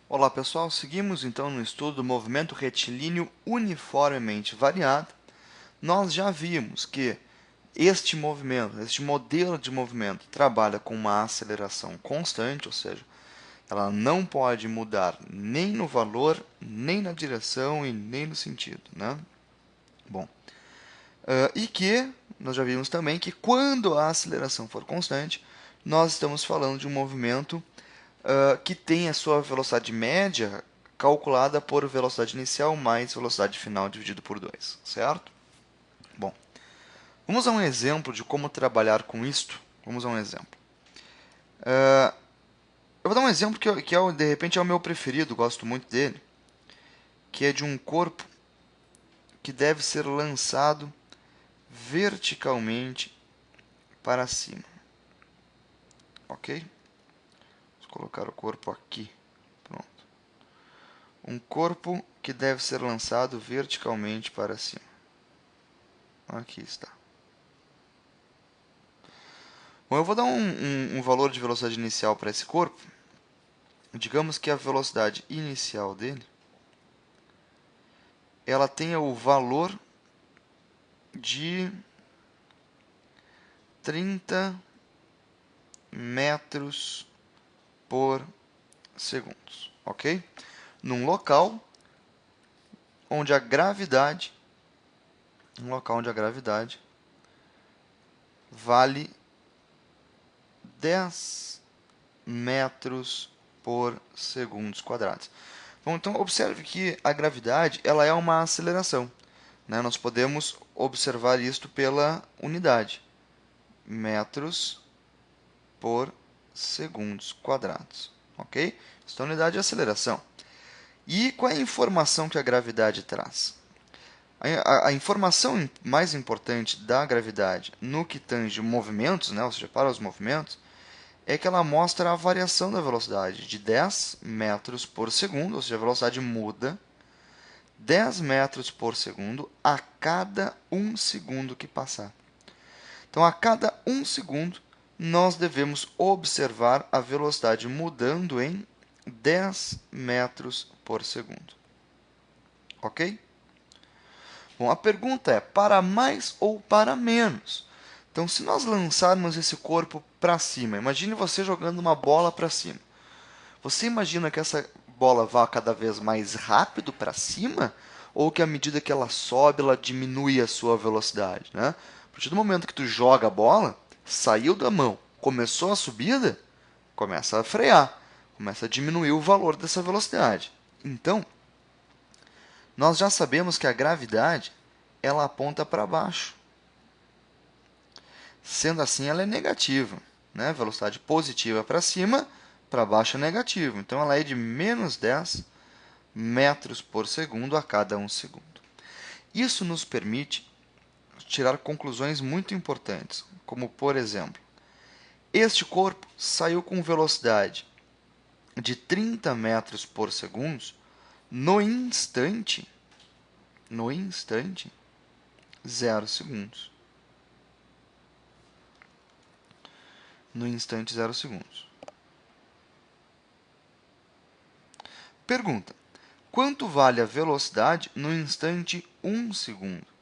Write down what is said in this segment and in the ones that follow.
Olá pessoal, seguimos então no estudo do movimento retilíneo uniformemente variado. Nós já vimos que este movimento, este modelo de movimento, trabalha com uma aceleração constante, ou seja, ela não pode mudar nem no valor, nem na direção e nem no sentido, né? Bom, e que nós já vimos também que quando a aceleração for constante, nós estamos falando de um movimento que tem a sua velocidade média calculada por velocidade inicial mais velocidade final dividido por 2, certo? Bom, vamos a um exemplo de como trabalhar com isto. Vamos a um exemplo. Eu vou dar um exemplo que de repente é o meu preferido, gosto muito dele, que é de um corpo que deve ser lançado verticalmente para cima, ok? Vou colocar o corpo aqui, pronto. Um corpo que deve ser lançado verticalmente para cima. Aqui está. Bom, eu vou dar um valor de velocidade inicial para esse corpo. Digamos que a velocidade inicial dele ela tenha o valor de 30 metros por segundo, ok? Num local onde a gravidade, vale 10 metros por segundos quadrados. Bom, então observe que a gravidade ela é uma aceleração, né? Nós podemos observar isto pela unidade, metros por segundos quadrados, ok? Esta é a unidade de aceleração. E qual é a informação que a gravidade traz? A informação mais importante da gravidade no que tange movimentos, né, ou seja, para os movimentos, é que ela mostra a variação da velocidade de 10 metros por segundo, ou seja, a velocidade muda 10 metros por segundo a cada 1 segundo que passar. Então, a cada 1 segundo, nós devemos observar a velocidade mudando em 10 metros por segundo. Ok? Bom, a pergunta é, para mais ou para menos? Então, se nós lançarmos esse corpo para cima, imagine você jogando uma bola para cima. Você imagina que essa bola vá cada vez mais rápido para cima? Ou que à medida que ela sobe, ela diminui a sua velocidade? Né? A partir do momento que tu joga a bola, saiu da mão, começou a subida, começa a frear, começa a diminuir o valor dessa velocidade. Então, nós já sabemos que a gravidade ela aponta para baixo. Sendo assim, ela é negativa. Né? Velocidade positiva para cima, para baixo é negativo. Então, ela é de menos 10 metros por segundo a cada 1 segundo. Isso nos permite tirar conclusões muito importantes, como, por exemplo, este corpo saiu com velocidade de 30 metros por segundo no instante, 0 segundos. No instante, 0 segundos. Pergunta: quanto vale a velocidade no instante 1 segundo?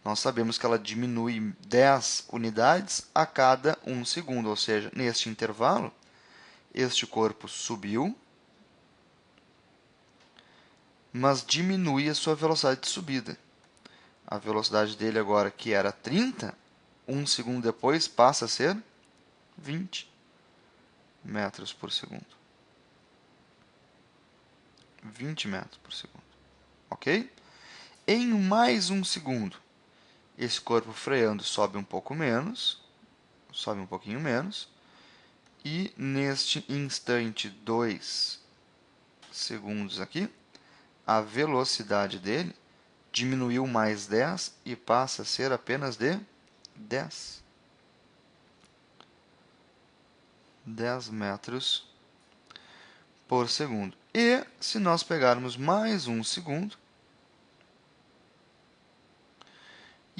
Nós sabemos que ela diminui 10 unidades a cada 1 segundo, ou seja, neste intervalo, este corpo subiu, mas diminui a sua velocidade de subida. A velocidade dele agora, que era 30, 1 segundo depois passa a ser 20 metros por segundo. 20 metros por segundo. Ok? Em mais 1 segundo, esse corpo freando sobe um pouco menos, sobe um pouquinho menos, e neste instante 2 segundos aqui, a velocidade dele diminuiu mais 10 e passa a ser apenas de 10. 10 metros por segundo. E se nós pegarmos mais 1 segundo,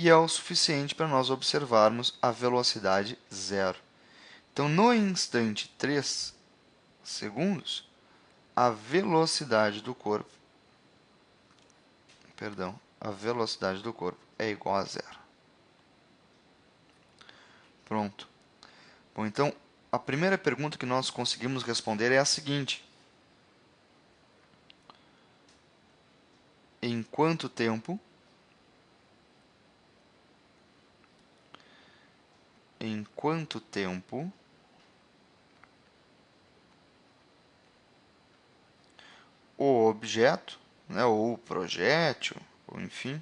e é o suficiente para nós observarmos a velocidade zero. Então, no instante 3 segundos, a velocidade do corpo, a velocidade do corpo é igual a zero. Pronto. Bom, então, a primeira pergunta que nós conseguimos responder é a seguinte: em quanto tempo o objeto, né, ou o projétil, ou enfim,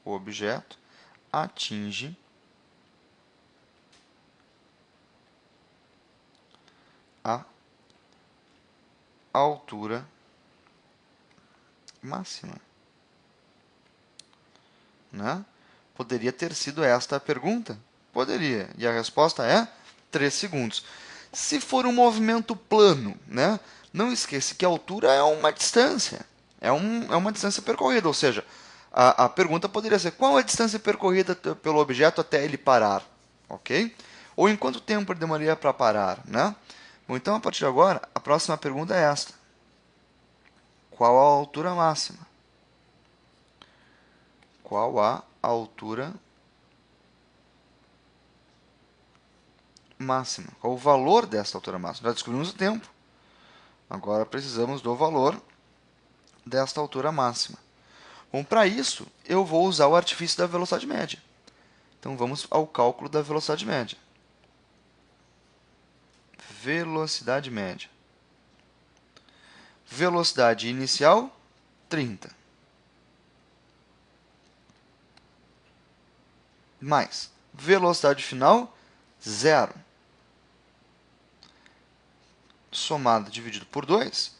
o objeto atinge a altura máxima, né? Poderia ter sido esta a pergunta? Poderia. E a resposta é 3 segundos. Se for um movimento plano, né? Não esqueça que a altura é uma distância. É uma distância percorrida. Ou seja, a pergunta poderia ser: qual a distância percorrida pelo objeto até ele parar? Ok? Ou em quanto tempo ele demoraria para parar, né? Bom, então, a partir de agora, a próxima pergunta é esta: qual a altura máxima? Qual a altura máxima? Qual o valor desta altura máxima? Já descobrimos o tempo. Agora precisamos do valor desta altura máxima. Bom, para isso, eu vou usar o artifício da velocidade média. Então, vamos ao cálculo da velocidade média. Velocidade média. Velocidade inicial, 30. Mais velocidade final, 0. Somado dividido por 2,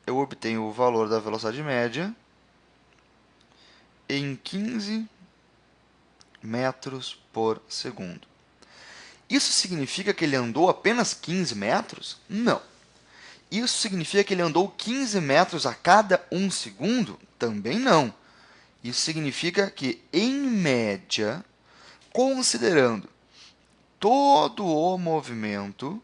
eu obtenho o valor da velocidade média em 15 metros por segundo. Isso significa que ele andou apenas 15 metros? Não. Isso significa que ele andou 15 metros a cada 1 segundo? Também não. Isso significa que, em média, considerando todo o movimento,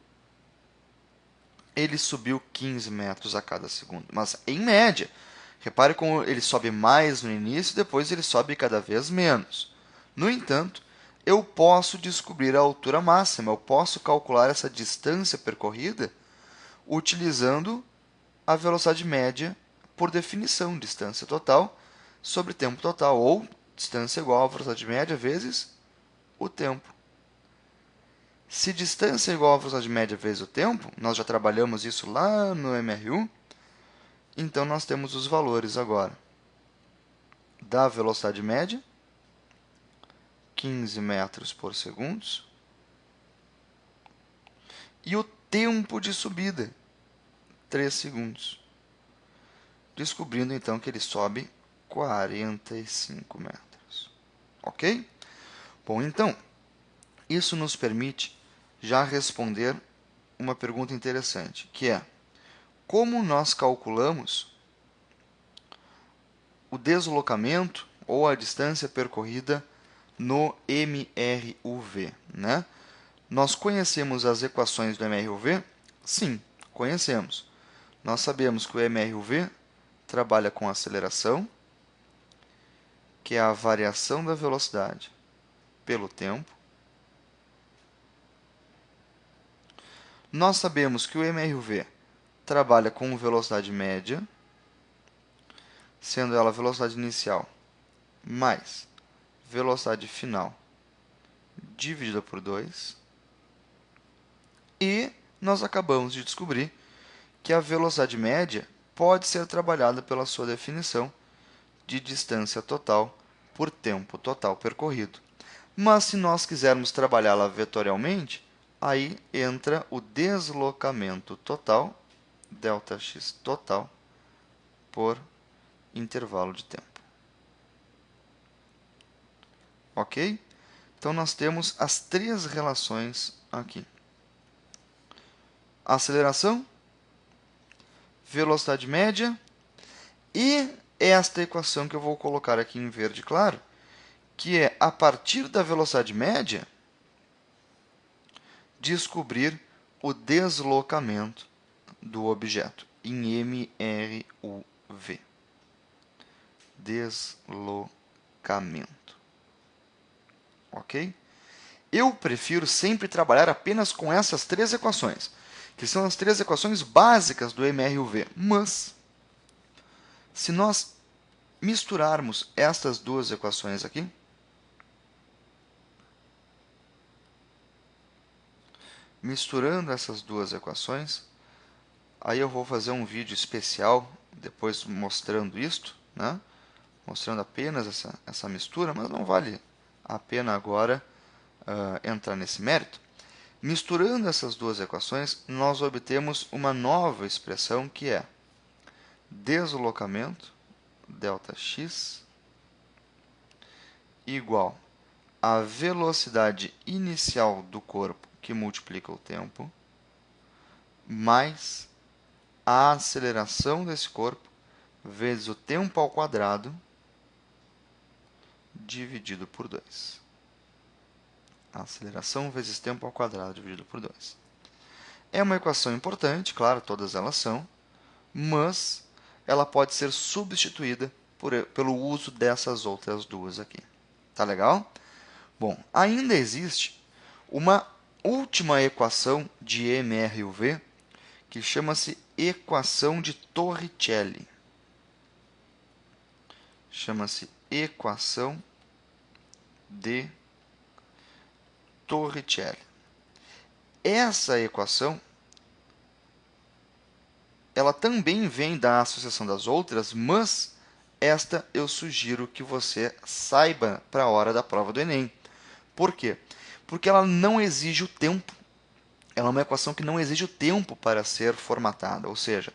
ele subiu 15 metros a cada segundo. Mas, em média, repare como ele sobe mais no início e depois ele sobe cada vez menos. No entanto, eu posso descobrir a altura máxima, eu posso calcular essa distância percorrida utilizando a velocidade média por definição, distância total sobre tempo total, ou distância igual a velocidade média vezes o tempo. Se distância é igual a velocidade média vezes o tempo, nós já trabalhamos isso lá no MRU, então nós temos os valores agora da velocidade média, 15 metros por segundo, e o tempo de subida, 3 segundos. Descobrindo então que ele sobe 45 metros. Ok? Bom, então, isso nos permite já responder uma pergunta interessante, que é: como nós calculamos o deslocamento ou a distância percorrida no MRUV, né? Nós conhecemos as equações do MRUV? Sim, conhecemos. Nós sabemos que o MRUV trabalha com aceleração, que é a variação da velocidade pelo tempo. Nós sabemos que o MRUV trabalha com velocidade média, sendo ela a velocidade inicial mais velocidade final dividida por 2. E nós acabamos de descobrir que a velocidade média pode ser trabalhada pela sua definição de distância total por tempo total percorrido. Mas se nós quisermos trabalhá-la vetorialmente, aí entra o deslocamento total, ΔX total, por intervalo de tempo. Ok? Então, nós temos as 3 relações aqui: aceleração, velocidade média e esta equação que eu vou colocar aqui em verde claro, que é, a partir da velocidade média, descobrir o deslocamento do objeto. em MRUV. Deslocamento. Ok? Eu prefiro sempre trabalhar apenas com essas três equações, que são as três equações básicas do MRUV. Mas, se nós misturarmos estas duas equações aqui, misturando essas duas equações, aí eu vou fazer um vídeo especial depois mostrando isto, né? Mostrando apenas essa mistura, mas não vale a pena agora entrar nesse mérito. Misturando essas duas equações, nós obtemos uma nova expressão que é deslocamento, ΔX, igual a velocidade inicial do corpo, que multiplica o tempo, mais a aceleração desse corpo, vezes o tempo ao quadrado, dividido por 2. Aceleração vezes tempo ao quadrado dividido por 2. É uma equação importante, claro, todas elas são, mas ela pode ser substituída pelo uso dessas outras duas aqui. Tá legal? Bom, ainda existe uma última equação de MRUV que chama-se equação de Torricelli. Chama-se equação de Torricelli. Essa equação ela também vem da associação das outras, mas esta eu sugiro que você saiba para a hora da prova do Enem. Por quê? Porque ela não exige o tempo. Ela é uma equação que não exige o tempo para ser formatada, ou seja,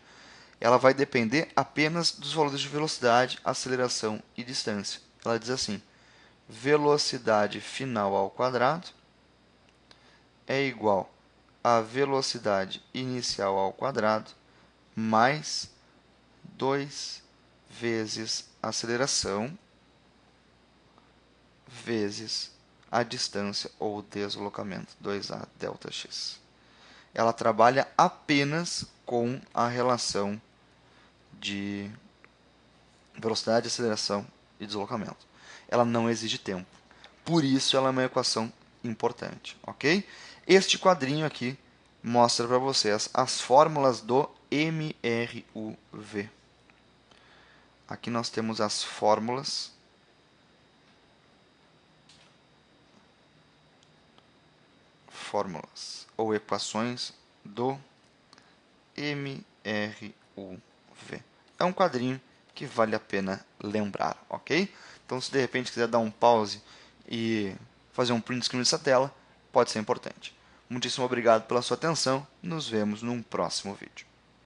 ela vai depender apenas dos valores de velocidade, aceleração e distância. Ela diz assim: velocidade final ao quadrado é igual a velocidade inicial ao quadrado mais 2 vezes a aceleração vezes a distância ou deslocamento, 2a ΔX. Ela trabalha apenas com a relação de velocidade, aceleração e deslocamento. Ela não exige tempo. Por isso, ela é uma equação importante, ok? Este quadrinho aqui mostra para vocês as fórmulas do MRUV. Aqui nós temos as fórmulas ou equações do MRUV. É um quadrinho que vale a pena lembrar, ok? Então, se de repente quiser dar um pause e fazer um print screen dessa tela, pode ser importante. Muitíssimo obrigado pela sua atenção. Nos vemos num próximo vídeo.